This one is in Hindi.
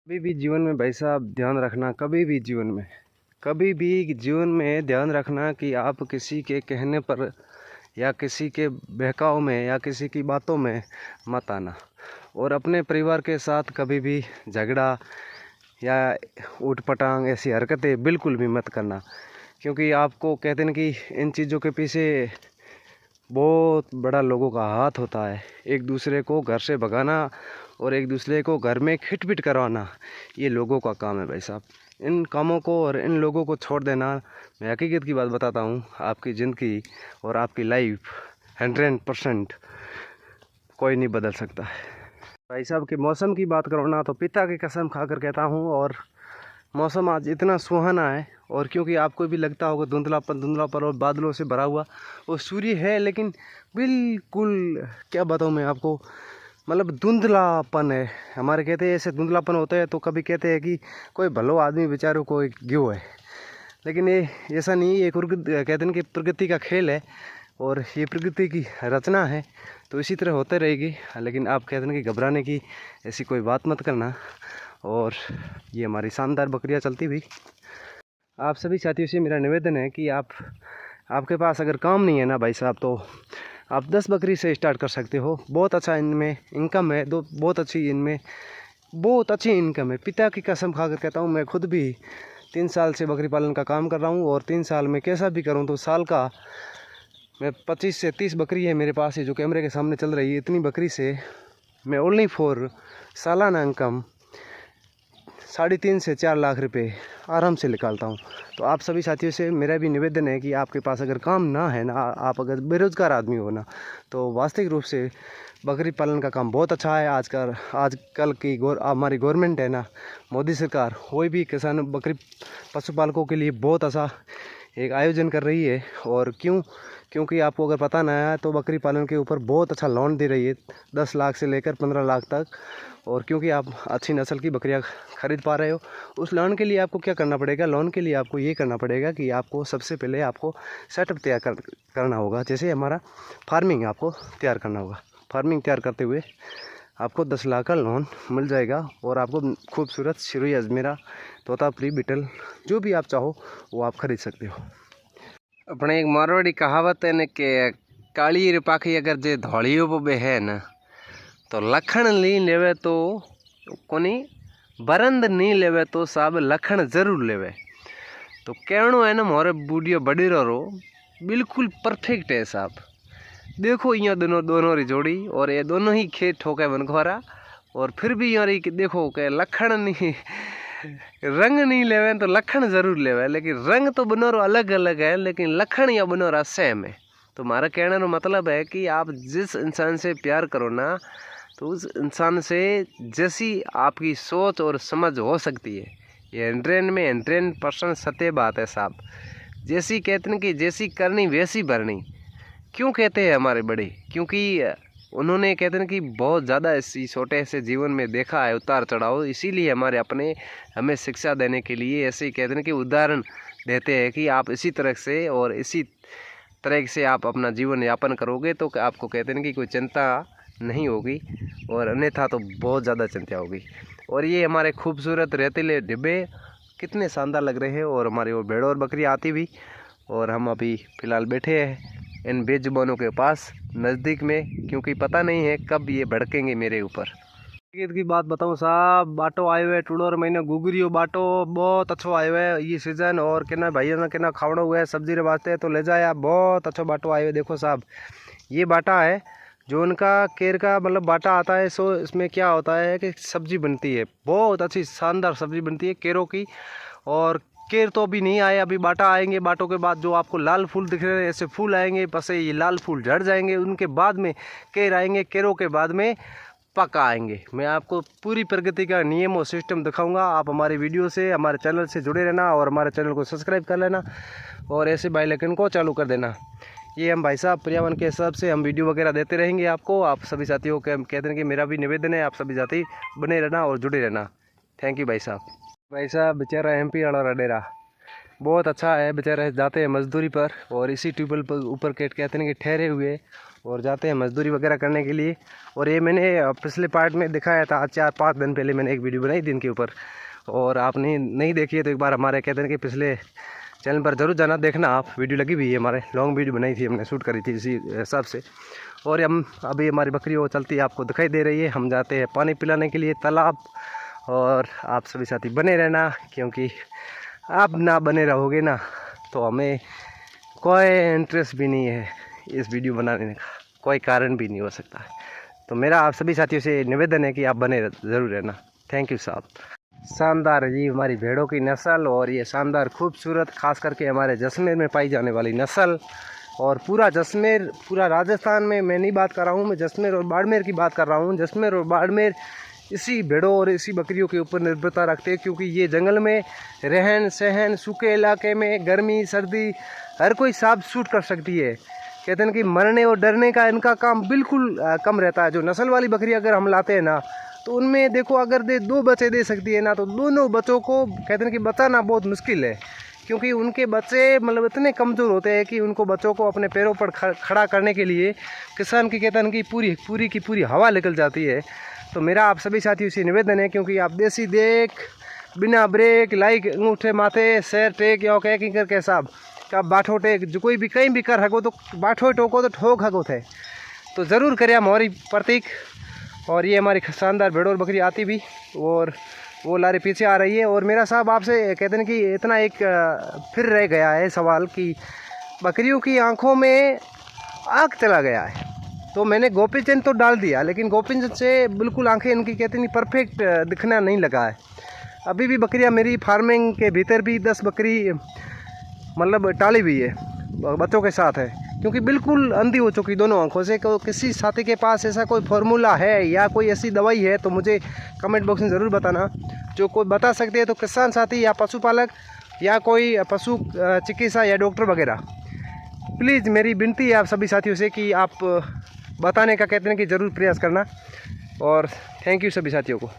कभी भी जीवन में भाई साहब ध्यान रखना, कभी भी जीवन में ध्यान रखना कि आप किसी के कहने पर या किसी के बहकाव में या किसी की बातों में मत आना। और अपने परिवार के साथ कभी भी झगड़ा या ऊट पटांग ऐसी हरकतें बिल्कुल भी मत करना, क्योंकि आपको कहते हैं कि इन चीज़ों के पीछे बहुत बड़ा लोगों का हाथ होता है। एक दूसरे को घर से भगाना और एक दूसरे को घर में खिटपिट करवाना, ये लोगों का काम है भाई साहब। इन कामों को और इन लोगों को छोड़ देना। मैं हकीकत की बात बताता हूँ, आपकी ज़िंदगी और आपकी लाइफ 100% कोई नहीं बदल सकता है भाई साहब। कि मौसम की बात करो ना, तो पिता की कसम खाकर कहता हूँ, और मौसम आज इतना सुहाना है। और क्योंकि आपको भी लगता होगा धुंधलापन और बादलों से भरा हुआ, वो सूर्य है लेकिन बिल्कुल क्या बताऊँ मैं आपको, मतलब धुंधलापन है। हमारे कहते हैं ऐसे धुंधलापन होता है तो कभी कहते हैं कि कोई भलो आदमी बेचारों को गियो है, लेकिन ये ऐसा नहीं। ये कहते हैं कि प्रकृति का खेल है और ये प्रकृति की रचना है, तो इसी तरह होते रहेगी। लेकिन आप कहते हैं कि घबराने की ऐसी कोई बात मत करना। और ये हमारी शानदार बकरियां चलती हुई, आप सभी साथियों से मेरा निवेदन है कि आपके पास अगर काम नहीं है ना भाई साहब, तो आप 10 बकरी से स्टार्ट कर सकते हो। बहुत अच्छा इनमें इनकम है, बहुत अच्छी इनकम है। पिता की कसम खाकर कहता हूँ, मैं खुद भी 3 साल से बकरी पालन का काम कर रहा हूँ, और 3 साल में कैसा भी करूँ तो साल का मैं 25 से 30 बकरी है मेरे पास है, जो कैमरे के सामने चल रही है। इतनी बकरी से मैं ओनली फॉर सालाना इनकम 3.5 से 4 लाख रुपए आराम से निकालता हूँ। तो आप सभी साथियों से मेरा भी निवेदन है कि आपके पास अगर काम ना है ना, आप अगर बेरोज़गार आदमी हो ना, तो वास्तविक रूप से बकरी पालन का काम बहुत अच्छा है। आजकल की हमारी गवर्नमेंट है ना, मोदी सरकार, कोई भी किसान बकरी पशुपालकों के लिए बहुत अच्छा एक आयोजन कर रही है। और क्योंकि आपको अगर पता ना है तो बकरी पालन के ऊपर बहुत अच्छा लोन दे रही है, 10 लाख से लेकर 15 लाख तक। और क्योंकि आप अच्छी नस्ल की बकरियां खरीद पा रहे हो, उस लोन के लिए आपको क्या करना पड़ेगा, लोन के लिए आपको ये करना पड़ेगा कि आपको सबसे पहले आपको सेटअप तैयार करना होगा। जैसे हमारा फार्मिंग आपको तैयार करना होगा। फार्मिंग तैयार करते हुए आपको 10 लाख का लोन मिल जाएगा, और आपको खूबसूरत शिरोई, अजमेरा, तोतापुरी, बीटल जो भी आप चाहो वो आप खरीद सकते हो। अपने एक मारवाड़ी कहावत है न कि काली रे पाखी अगर जे धौड़ियों पे है न, तो लखण नहीं लेवे तो कोनी बरंद नहीं लेवे तो साहब लखण जरूर लेवे। तो कहणो है ना, मोरे बूढ़ियो बड़ीरो रो बिल्कुल परफेक्ट है साहब। देखो ये दोनों री जोड़ी, और ये दोनों ही खेत ठोके बनखवारा, और फिर भी यार देखो के लखण नहीं रंग नहीं लेवे तो लखण जरूर लेवे। लेकिन रंग तो बनोरो अलग अलग है, लेकिन लखण या बनोरा सेम है। तो हमारा कहने का मतलब है कि आप जिस इंसान से प्यार करो ना, तो उस इंसान से जैसी आपकी सोच और समझ हो सकती है, ये 100% सत्य बात है साहब। जैसी कहते हैं कि जैसी करनी वैसी भरनी। क्यों कहते हैं हमारे बड़े, क्योंकि उन्होंने कहते हैं कि बहुत ज़्यादा इसी छोटे से जीवन में देखा है उतार चढ़ाव, इसीलिए हमारे अपने हमें शिक्षा देने के लिए ऐसे ही कहते हैं कि उदाहरण देते हैं कि आप इसी तरह से और इसी तरह से आप अपना जीवन यापन करोगे तो आपको कहते हैं कि कोई चिंता नहीं होगी, और अन्यथा तो बहुत ज़्यादा चिंता होगी। और ये हमारे खूबसूरत रेतीले डिब्बे कितने शानदार लग रहे हैं, और हमारी वो भेड़ और बकरी आती भी। और हम अभी फ़िलहाल बैठे हैं इन बेजुबानों के पास नज़दीक में, क्योंकि पता नहीं है कब ये भड़केंगे मेरे ऊपर। ईद की बात बताऊँ साहब, बाटो आए हुए टूडोर महीने गुगरियो बाटो बहुत अच्छो आए हुए ये सीजन। और कहना भाइयों ने कहना खावड़ो हुआ है सब्जी रे वास्ते, तो ले जाए बहुत अच्छो बाटो आए हुए। देखो साहब, ये बाटा है जो उनका केर का मतलब बाटा आता है। सो इसमें क्या होता है कि सब्जी बनती है, बहुत अच्छी शानदार सब्जी बनती है केरों की। और केर तो अभी नहीं आए, अभी बाटा आएंगे। बाटों के बाद जो आपको लाल फूल दिख रहे हैं ऐसे फूल आएंगे, बस ये लाल फूल झड़ जाएंगे, उनके बाद में केर आएंगे, केरों के बाद में पक्का आएंगे। मैं आपको पूरी प्रगति का नियम और सिस्टम दिखाऊंगा। आप हमारी वीडियो से हमारे चैनल से जुड़े रहना, और हमारे चैनल को सब्सक्राइब कर लेना, और ऐसे बेल आइकन को चालू कर देना। ये हम भाई साहब पर्यावरण के हिसाब से हम वीडियो वगैरह देते रहेंगे आपको। आप सभी साथियों के कहते हैं कि मेरा भी निवेदन है, आप सभी साथी बने रहना और जुड़े रहना। थैंक यू भाई साहब। भाई साहब बेचारा MP वाला डेरा बहुत अच्छा है, बेचारे जाते हैं मजदूरी पर, और इसी ट्यूबवेल पर ऊपर कहते हैं कि ठहरे हुए, और जाते हैं मजदूरी वगैरह करने के लिए। और ये मैंने पिछले पार्ट में दिखाया था, 4-5 दिन पहले मैंने एक वीडियो बनाई थी इनके ऊपर, और आपने नहीं देखी है तो एक बार हमारे कहते हैं कि पिछले चैनल पर ज़रूर जाना, देखना आप, वीडियो लगी हुई है, हमारे लॉन्ग वीडियो बनाई थी हमने, शूट करी थी इसी हिसाब से। और हम अभी हमारी बकरी वो चलती है, आपको दिखाई दे रही है। हम जाते हैं पानी पिलाने के लिए तालाब, और आप सभी साथी बने रहना, क्योंकि आप ना बने रहोगे ना तो हमें कोई इंटरेस्ट भी नहीं है इस वीडियो बनाने का, कोई कारण भी नहीं हो सकता है। तो मेरा आप सभी साथियों से निवेदन है कि आप बने ज़रूर रहना। थैंक यू साहब। शानदार जी हमारी भेड़ों की नस्ल, और ये शानदार खूबसूरत खास करके हमारे जैसलमेर में पाई जाने वाली नस्ल। और पूरा जैसलमेर, पूरा राजस्थान में मैं नहीं बात कर रहा हूँ, मैं जैसलमेर और बाड़मेर की बात कर रहा हूँ। जैसलमेर और बाड़मेर इसी भेड़ों और इसी बकरियों के ऊपर निर्भरता रखते हैं, क्योंकि ये जंगल में रहन सहन, सूखे इलाके में गर्मी सर्दी हर कोई सांप शूट कर सकती है। कहते हैं कि मरने और डरने का इनका काम बिल्कुल कम रहता है। जो नस्ल वाली बकरी अगर हम लाते हैं ना, तो उनमें देखो अगर 2 बच्चे दे सकती है ना, तो दोनों बच्चों को कहते हैं कि बचाना बहुत मुश्किल है, क्योंकि उनके बच्चे मतलब इतने कमज़ोर होते हैं कि उनको बच्चों को अपने पैरों पर खड़ा करने के लिए किसान की कहते हैं कि पूरी हवा निकल जाती है। तो मेरा आप सभी साथियों से निवेदन है, क्योंकि आप देसी देख बिना ब्रेक लाइक अंगूठे माथे सैर टेक या कह करके साहब का बाठो टेक जो कोई भी कहीं भी कर हको तो बाठो टोको तो ठोक हको थे, तो ज़रूर करें हमारी प्रतीक। और ये हमारी शानदार भेड़ और बकरी आती भी, और वो लारे पीछे आ रही है। और मेरा साहब आपसे कहते हैं कि इतना एक फिर रह गया है सवाल कि बकरियों की आंखों में आग चला गया है। तो मैंने गोपीचंद तो डाल दिया, लेकिन गोपीचंद से बिल्कुल आंखें इनकी कहते नहीं परफेक्ट दिखना नहीं लगा है। अभी भी बकरियां मेरी फार्मिंग के भीतर भी 10 बकरी मतलब टाली हुई है, बच्चों के साथ है, क्योंकि बिल्कुल अंधी हो चुकी दोनों आंखों से। किसी साथी के पास ऐसा कोई फार्मूला है या कोई ऐसी दवाई है तो मुझे कमेंट बॉक्स में ज़रूर बताना। जो कोई बता सकते हैं तो किसान साथी या पशुपालक या कोई पशु चिकित्सा या डॉक्टर वगैरह, प्लीज़ मेरी विनती है आप सभी साथियों से कि आप बताने का कहते हैं कि ज़रूर प्रयास करना। और थैंक यू सभी साथियों को।